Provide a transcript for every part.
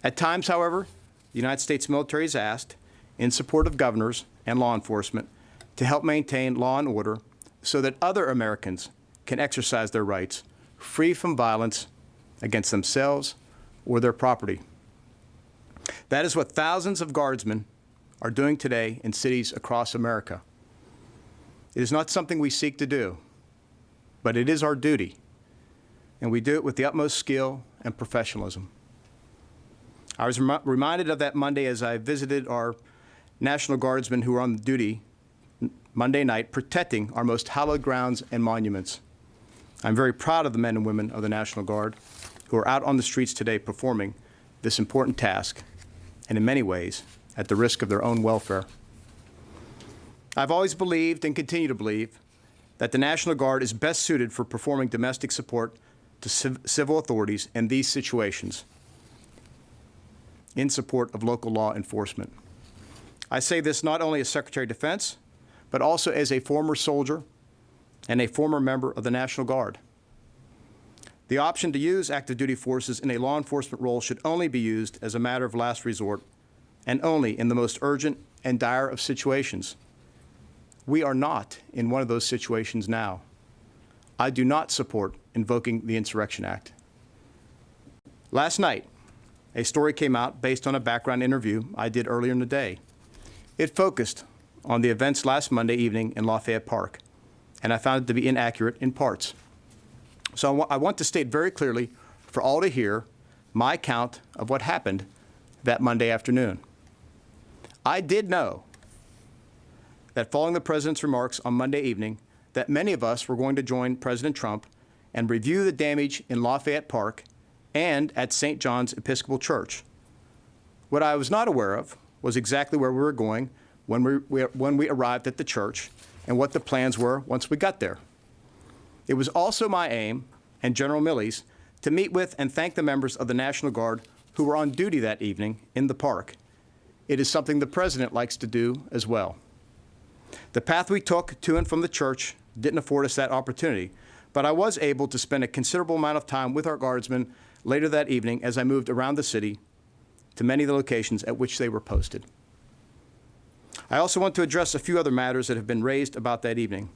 At times, however, the United States military is asked, in support of governors and law enforcement, to help maintain law and order so that other Americans can exercise their rights free from violence against themselves or their property. That is what thousands of guardsmen are doing today in cities across America. It is not something we seek to do, but it is our duty, and we do it with the utmost skill and professionalism. I was reminded of that Monday as I visited our National Guardsmen who were on duty Monday night protecting our most hallowed grounds and monuments. I'm very proud of the men and women of the National Guard who are out on the streets today performing this important task, and in many ways, at the risk of their own welfare. I've always believed and continue to believe that the National Guard is best suited for performing domestic support to civil authorities in these situations in support of local law enforcement. I say this not only as Secretary of Defense, but also as a former soldier and a former member of the National Guard. The option to use active duty forces in a law enforcement role should only be used as a matter of last resort and only in the most urgent and dire of situations. We are not in one of those situations now. I do not support invoking the Insurrection Act. Last night, a story came out based on a background interview I did earlier in the day. It focused on the events last Monday evening in Lafayette Park, and I found it to be inaccurate in parts. So I want to state very clearly for all to hear my account of what happened that Monday afternoon. I did know that following the President's remarks on Monday evening, that many of us were going to join President Trump and review the damage in Lafayette Park and at St. John's Episcopal Church. What I was not aware of was exactly where we were going when we arrived at the church and what the plans were once we got there. It was also my aim, and General Milley's, to meet with and thank the members of the National Guard who were on duty that evening in the park. It is something the President likes to do as well. The path we took to and from the church didn't afford us that opportunity, but I was able to spend a considerable amount of time with our guardsmen later that evening as I moved around the city to many of the locations at which they were posted. I also want to address a few other matters that have been raised about that evening.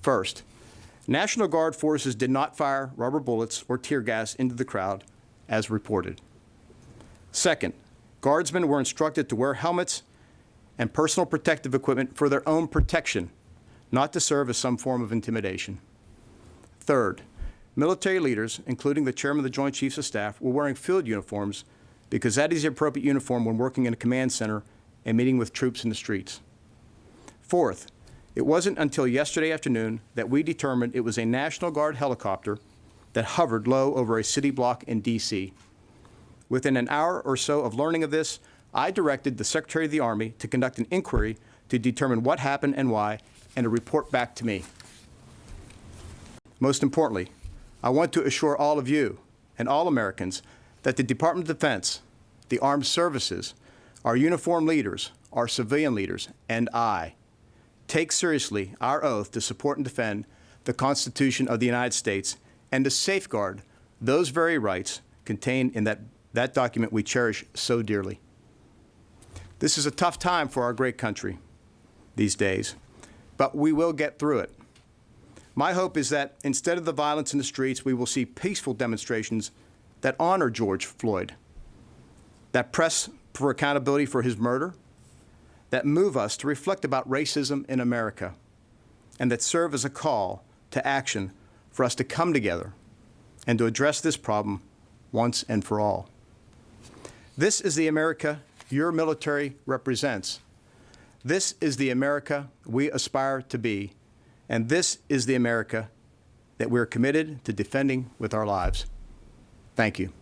First, National Guard forces did not fire rubber bullets or tear gas into the crowd, as reported. Second, guardsmen were instructed to wear helmets and personal protective equipment for their own protection, not to serve as some form of intimidation. Third, military leaders, including the Chairman of the Joint Chiefs of Staff, were wearing field uniforms because that is the appropriate uniform when working in a command center and meeting with troops in the streets. Fourth, it wasn't until yesterday afternoon that we determined it was a National Guard helicopter that hovered low over a city block in D.C. Within an hour or so of learning of this, I directed the Secretary of the Army to conduct an inquiry to determine what happened and why, and to report back to me. Most importantly, I want to assure all of you and all Americans that the Department of Defense, the armed services, our uniformed leaders, our civilian leaders, and I take seriously our oath to support and defend the Constitution of the United States and to safeguard those very rights contained in that document we cherish so dearly. This is a tough time for our great country these days, but we will get through it. My hope is that instead of the violence in the streets, we will see peaceful demonstrations that honor George Floyd, that press for accountability for his murder, that move us to reflect about racism in America, and that serve as a call to action for us to come together and to address this problem once and for all. This is the America your military represents. This is the America we aspire to be, and this is the America that we're committed to defending with our lives. Thank you.